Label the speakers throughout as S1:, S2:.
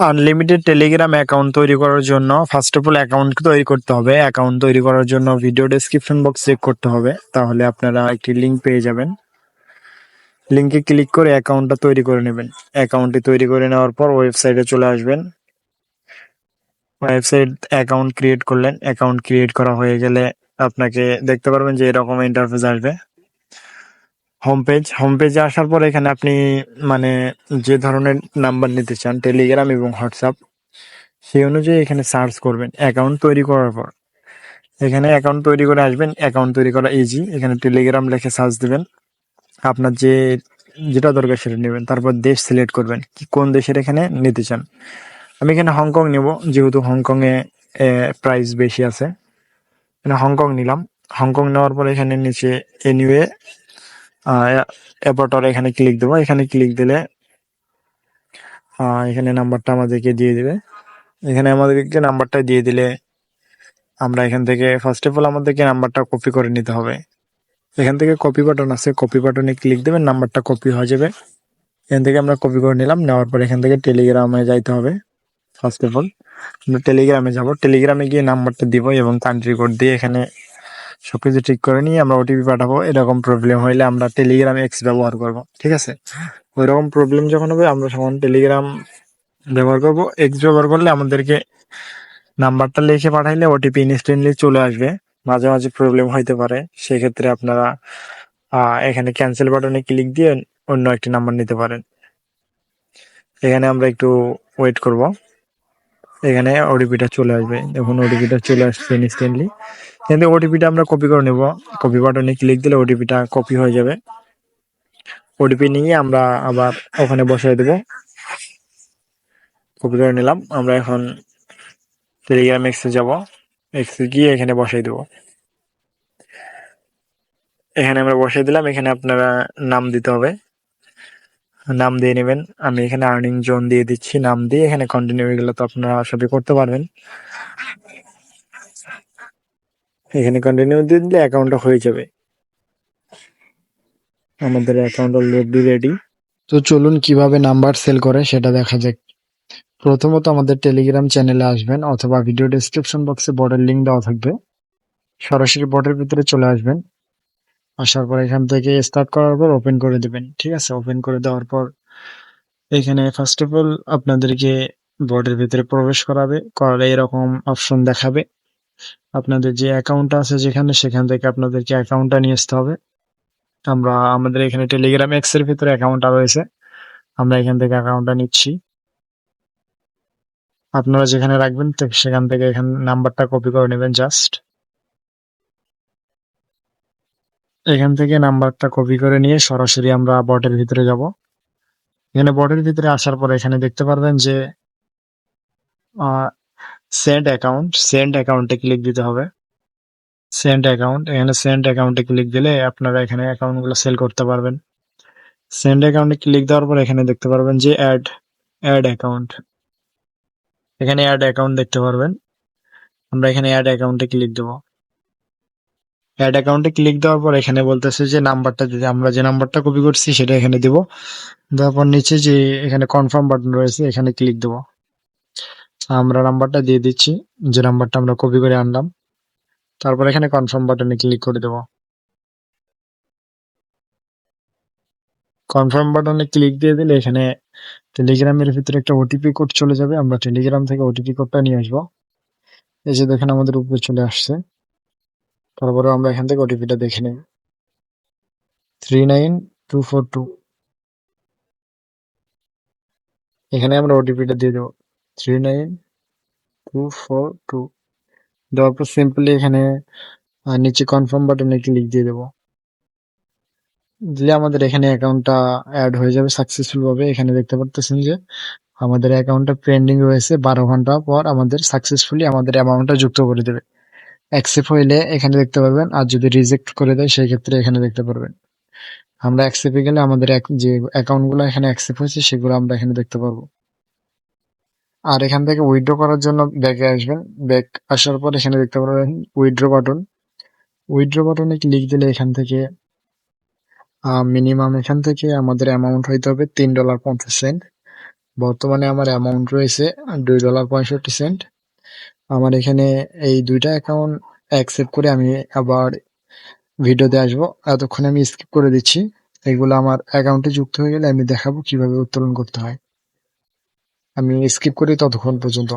S1: Unlimited Telegram account তৈরি করার জন্য ফার্স্ট অফ অল অ্যাকাউন্ট তৈরি করতে হবে। অ্যাকাউন্ট তৈরি করার জন্য ভিডিও ডেসক্রিপশন বক্স চেক করতে হবে, তাহলে আপনারা একটি লিঙ্ক পেয়ে যাবেন। লিঙ্কে ক্লিক করে অ্যাকাউন্টটা তৈরি করে নেবেন। অ্যাকাউন্টটি তৈরি করে নেওয়ার পর ওয়েবসাইটে চলে আসবেন। ওয়েবসাইট অ্যাকাউন্ট ক্রিয়েট করলেন, অ্যাকাউন্ট ক্রিয়েট করা হয়ে গেলে আপনাকে দেখতে পারবেন যে এরকম ইন্টারফেস আসবে। হোম পেজে আসার পর এখানে আপনি মানে যে ধরনের নাম্বার নিতে চান টেলিগ্রাম এবং হোয়াটসঅ্যাপ, সেই অনুযায়ী এখানে সার্চ করবেন অ্যাকাউন্ট তৈরি করার পর। এখানে অ্যাকাউন্ট তৈরি করে আসবেন, অ্যাকাউন্ট তৈরি করা ইজি। এখানে টেলিগ্রাম লিখে সার্চ দিবেন, আপনার যেটা দরকার সেটা নেবেন। তারপর দেশ সিলেক্ট করবেন, কি কোন দেশের এখানে নিতে চান। আমি এখানে হংকং নেব, যেহেতু হংকংয়ে প্রাইস বেশি আছে, এখানে হংকং নিলাম। হংকং নেওয়ার পর এখানে নিচে এনিওয়ে অ্যাপোর্টার এখানে ক্লিক দেবো। এখানে ক্লিক দিলে এখানে নাম্বারটা আমাদেরকে দিয়ে দিবে। এখানে আমাদেরকে নাম্বারটা দিয়ে দিলে আমরা এখান থেকে ফার্স্ট অফ অল আমাদেরকে নাম্বারটা কপি করে নিতে হবে। এখান থেকে কপি বাটন আছে, কপি বাটনে ক্লিক দেবেন, নাম্বারটা কপি হয়ে যাবে। এখান থেকে আমরা কপি করে নিলাম। নেওয়ার পর এখান থেকে টেলিগ্রামে যাইতে হবে। ফার্স্ট অফ অল আমরা টেলিগ্রামে যাব, টেলিগ্রামে গিয়ে নাম্বারটা দিব এবং কান্ট্রি কোড দিয়ে এখানে সবকিছু ঠিক করে নিয়ে আমরা ওটিপি পাঠাবো। এরকম প্রবলেম হইলে আমরা টেলিগ্রাম এক্স ব্যবহার করব, ঠিক আছে? ওই রকম প্রবলেম যখন হবে আমরা তখন টেলিগ্রাম ব্যবহার করব। এক্স ব্যবহার করলে আমাদেরকে নাম্বারটা লিখে পাঠাইলে ওটিপি ইনস্ট্যান্টলি চলে আসবে। মাঝে মাঝে প্রবলেম হইতে পারে, সেক্ষেত্রে আপনারা এখানে ক্যান্সেল বাটনে ক্লিক দিয়ে অন্য একটি নাম্বার নিতে পারেন। এখানে আমরা একটু ওয়েট করব, এখানে ওটিপিটা চলে আসবে। দেখুন ওটিপিটা চলে আসছে ইনস্ট্যান্টলি। কিন্তু ওটিপিটা আমরা কপি করে নেব, কপি বাটনে ক্লিক দিলে ওটিপিটা কপি হয়ে যাবে। ওটিপি নিয়ে আমরা আবার ওখানে বসাই দেব। কপি করে নিলাম, আমরা এখন টেলিগ্রাম এক্সে যাব, এক্সে গিয়ে এখানে বসাই দেব। এখানে আমরা বসাই দিলাম। এখানে আপনারা নাম দিতে হবে, নাম দিয়ে নেবেন। আমি এখানে আর্নিং জোন দিয়ে দিচ্ছি, নাম দিয়ে এখানে কন্টিনিউ হয়ে গেলে তো আপনারা সবই করতে পারবেন। এখানে কন্টিনিউ দিয়ে দিলে অ্যাকাউন্টটা হয়ে যাবে। আমাদের অ্যাকাউন্ট অলরেডি রেডি। তো চলুন কিভাবে নাম্বার সেল করে সেটা দেখা যাক। প্রথমত আমাদের টেলিগ্রাম চ্যানেলে আসবেন, অথবা ভিডিও ডেসক্রিপশন বক্সে বটের লিঙ্ক দেওয়া থাকবে। সরাসরি বটের ভিতরে চলে আসবেন। আসার পর এখান থেকে স্টার্ট করার পর ওপেন করে দিবেন, ঠিক আছে? ওপেন করে দেওয়ার পর এখানে ফার্স্ট অফ অল আপনাদেরকে বটের ভিতরে প্রবেশ করালে এরকম অপশন দেখাবে। আপনাদের যে অ্যাকাউন্টটা আছে যেখানে, সেখান থেকে আপনাদেরকে অ্যাকাউন্টটা নিয়ে আসতে হবে। আমাদের এখানে টেলিগ্রাম এক্স এর ভিতরে অ্যাকাউন্টটা রয়েছে, আমরা এখান থেকে অ্যাকাউন্টটা নিচ্ছি। আপনারা যেখানে রাখবেন সেখান থেকে এখানে নাম্বারটা কপি করে নেবেন জাস্ট। এখান থেকে নাম্বারটা কপি করে নিয়ে সরাসরি আমরা বটের ভিতরে যাব। এখানে বটের ভিতরে আসার পর এখানে দেখতে পারবেন যে সেন্ড অ্যাকাউন্টে ক্লিক দিতে হবে। সেন্ড অ্যাকাউন্ট, এখানে সেন্ড অ্যাকাউন্টে ক্লিক দিলে আপনারা এখানে অ্যাকাউন্টগুলো সেল করতে পারবেন। সেন্ড অ্যাকাউন্টে ক্লিক দেওয়ার পর এখানে দেখতে পারবেন যে অ্যাড অ্যাকাউন্ট, এখানে অ্যাড অ্যাকাউন্ট দেখতে পারবেন। আমরা এখানে অ্যাড অ্যাকাউন্টে ক্লিক দেবো। অ্যাড অ্যাকাউন্টে ক্লিক দেওয়ার পর এখানে বলতেছে যে নাম্বারটা যদি আমরা যে নাম্বারটা কপি করছি সেটা এখানে দিব। দেওয়ার পর নিচে যে এখানে কনফার্ম বাটন রয়েছে এখানে ক্লিক দেবো। আমরা নাম্বারটা দিয়ে দিচ্ছি, যে নাম্বারটা আমরা কপি করে আনলাম। তারপর এখানে কনফার্ম বাটনে ক্লিক করে দেবো। কনফার্ম বাটনে ক্লিক দিয়ে দিলে এখানে টেলিগ্রামের ভিতরে একটা ওটিপি কোড চলে যাবে। আমরা টেলিগ্রাম থেকে ওটিপি কোডটা নিয়ে আসবো। এই যে দেখেন আমাদের উপরে চলে আসছে। তারপরে আমরা এখান থেকে ওটিপিটা দেখে নেব, 39242। এখানে আমরা ওটিপিটা দিয়ে দেবো, 39242। দেওয়ার পর সিম্পলি এখানে নিচে কনফার্ম বাটনে ক্লিক দিয়ে দেবো। দিলে আমাদের এখানে অ্যাকাউন্টটা অ্যাড হয়ে যাবে সাকসেসফুল ভাবে। এখানে দেখতে পারতেছেন যে আমাদের অ্যাকাউন্টটা পেন্ডিং রয়েছে, 12 ঘন্টা পর আমাদের সাকসেসফুলি আমাদের অ্যামাউন্টটা যুক্ত করে দেবে। অ্যাকসেপ্ট হইলে এখানে দেখতে পারবেন, আর যদি রিজেক্ট করে দেয় সেই ক্ষেত্রে এখানে দেখতে পারবেন। আমরা অ্যাকসেপ্টে গেলে আমাদের যে অ্যাকাউন্টগুলো এখানে অ্যাকসেপ্ট হয়েছে সেগুলো আমরা এখানে দেখতে পারবো। আর এখান থেকে উইথড্র করার জন্য ব্যাকে আসবেন। ব্যাক আসার পর এখানে দেখতে পারবেন উইথড্র বাটন। উইথড্র বাটনে ক্লিক দিলে এখান থেকে মিনিমাম এখান থেকে আমাদের অ্যামাউন্ট হইতে হবে $3.50। বর্তমানে আমার অ্যামাউন্ট রয়েছে $2.65। আমার এখানে এই দুইটা অ্যাকাউন্ট অ্যাকসেপ্ট করে আমি আবার ভিডিওতে আসবো। এতক্ষণ আমি স্কিপ করে দিচ্ছি। এগুলো আমার অ্যাকাউন্টে যুক্ত হয়ে গেলে আমি দেখাবো কিভাবে উত্তোলন করতে হয়। আমি স্কিপ করি ততক্ষণ পর্যন্ত।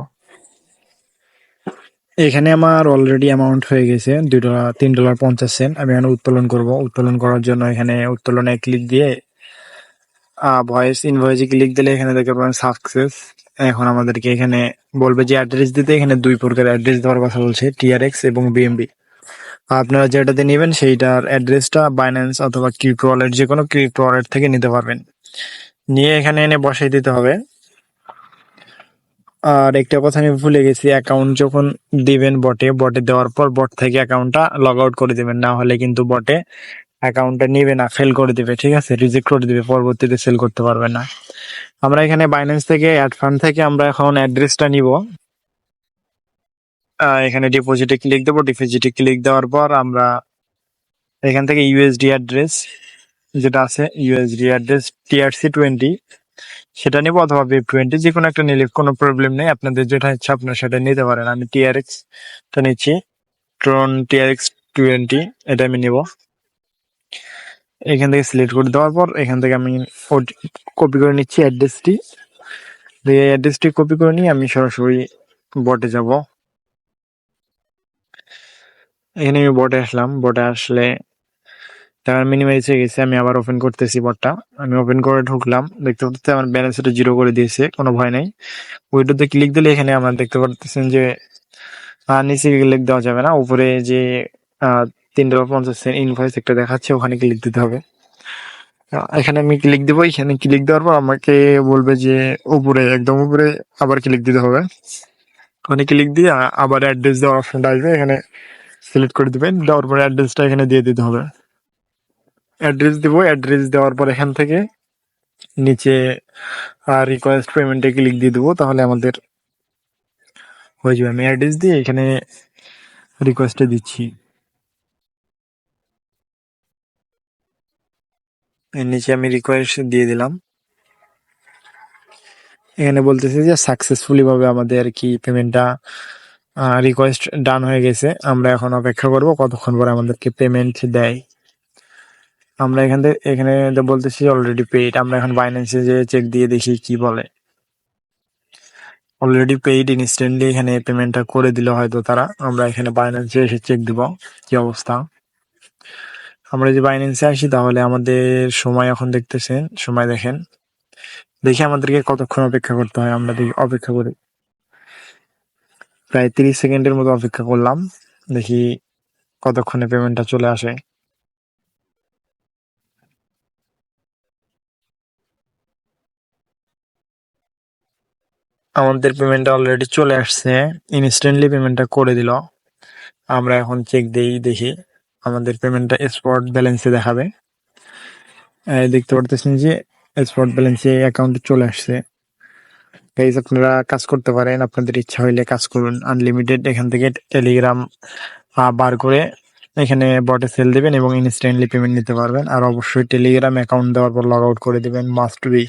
S1: এখানে আমার অলরেডি অ্যামাউন্ট হয়ে গেছে $3.50। আমি এখানে উত্তোলন করব। উত্তোলন করার জন্য এখানে উত্তোলনে ক্লিক দিয়ে ভয়েস ইনভয়েসে ক্লিক দিলে এখানে দেখতে পাবেন সাকসেস। এখন আমাদেরকে এখানে বলবে যে অ্যাড্রেস দিতে। এখানে দুই প্রকার অ্যাড্রেস দেওয়ার কথা বলছে, টিআরএক্স এবং বিএমবি। আপনারা যেটাতে নেবেন সেইটার অ্যাড্রেসটা বাইন্যান্স অথবা ক্রিপ্টো ওয়ালেট, যে কোনো ক্রিপ্টো ওয়ালেট থেকে নিতে পারবেন। নিয়ে এখানে এনে বসাই দিতে হবে। আর একটা কথা আমি ভুলে গেছি, অ্যাকাউন্ট যখন দিবেন বটে দেওয়ার পর বট থেকে অ্যাকাউন্টটা লগ আউট করে দিবেন, না হলে কিন্তু বটে অ্যাকাউন্টটা নিবে না, ফেল করে দিবে। ঠিক আছে, রিজেক্ট করে দিবে, পরবর্তীতে সেল করতে পারবেন না। আমরা এখানে বাইন্যান্স থেকে অ্যাড ফান্ড থেকে আমরা এখন অ্যাড্রেসটা নিব। এখানে ডিপোজিটে ক্লিক দেবো। ডিপোজিটে ক্লিক দেওয়ার পর আমরা এখান থেকে ইউএসডি অ্যাড্রেস যেটা আছে, ইউএসডি অ্যাড্রেস TRC20 সেটা নিব, অথবা BEP20, যে কোনো একটা নিলে কোনো প্রবলেম নেই। আপনাদের যেটা ইচ্ছা আপনারা সেটা নিতে পারেন। আমি TRX টা নিচ্ছি, ট্রন TRX20 এটা আমি নিব। এখান থেকে সিলেক্ট করে দেওয়ার পর এখান থেকে আমি কপি করে নিচ্ছি অ্যাড্রেসটি। এই অ্যাড্রেসটি কপি করে নিয়ে আমি সরাসরি বটে যাব। এখানে আমি বটে আসলাম। বটে আসলে টাকা মিনিমাইজ হয়ে গেছে। আমি আবার ওপেন করতেছি বটটা। আমি ওপেন করে ঢুকলাম, দেখতে পাচ্ছি আমার ব্যালেন্সটা 0 করে দিয়েছে, কোনো ভয় নাই। উইডোতে ক্লিক দিলে এখানে আমরা দেখতে পাচ্ছেন যে নিচে ক্লিক দেওয়া যাবে না, উপরে যে $3.50 ইনভয়েস একটা দেখাচ্ছে ওখানে ক্লিক দিতে হবে। এখানে আমি ক্লিক দেবো। এখানে ক্লিক দেওয়ার পর আমাকে বলবে যে উপরে, একদম উপরে আবার ক্লিক দিতে হবে। ওখানে ক্লিক দিয়ে আবার অ্যাড্রেস দেওয়ার অপশনটা আসবে, এখানে সিলেক্ট করে দিবেন। দেওয়ার পরে অ্যাড্রেসটা এখানে দিয়ে দিতে হবে। অ্যাড্রেস দিব। অ্যাড্রেস দেওয়ার পর এখান থেকে নিচে রিকোয়েস্ট পেমেন্টে ক্লিক দিয়ে দেবো, তাহলে আমাদের হয়ে যাবে। আমি অ্যাড্রেস দিয়ে এখানে রিকোয়েস্টে দিচ্ছি। এর নিচে আমি রিকোয়েস্ট দিয়ে দিলাম। এখানে বলতেছে যে সাকসেসফুলি ভাবে আমাদের আর কি পেমেন্টটা রিকোয়েস্ট ডান হয়ে গেছে। আমরা এখন অপেক্ষা করব কতক্ষণ পরে আমাদেরকে পেমেন্ট দেয়। আমরা এখানে বলতেছি অলরেডি পেইড। আমরা এখন বাইন্যান্সে যে চেক দিয়ে দেখি কি বলে। অলরেডি পেইড, ইনস্ট্যান্টলি এখানে পেমেন্টটা করে দিলে হয়তো তারা। আমরা এখানে বাইন্যান্সে এসে চেক দিব কি অবস্থা। আমরা যদি বাইন্যান্সে আসি তাহলে আমাদের সময় এখন দেখতেছেন, সময় দেখেন, দেখি আমাদেরকে কতক্ষণ অপেক্ষা করতে হয়। আমরা দেখি, অপেক্ষা করি। প্রায় 30 সেকেন্ডের মতো অপেক্ষা করলাম, দেখি কতক্ষণে পেমেন্টটা চলে আসে। আমাদের পেমেন্টটা অলরেডি চলে আসছে, ইনস্ট্যান্টলি পেমেন্টটা করে দিল। আমরা এখন চেক দেই, দেখি আমাদের পেমেন্টটা স্পট ব্যালেন্সে দেখাবে। দেখতে পারতেছেন যে স্পট ব্যালেন্সে অ্যাকাউন্টে চলে আসছে। গাইজ, আপনারা কাজ করতে পারেন, আপনাদের ইচ্ছা হইলে কাজ করুন আনলিমিটেড। এখান থেকে টেলিগ্রাম বার করে এখানে বটে সেল দিবেন এবং ইনস্ট্যান্টলি পেমেন্ট নিতে পারবেন। আর অবশ্যই টেলিগ্রাম অ্যাকাউন্ট দেওয়ার পর লগ আউট করে দিবেন, মাস্ট বি।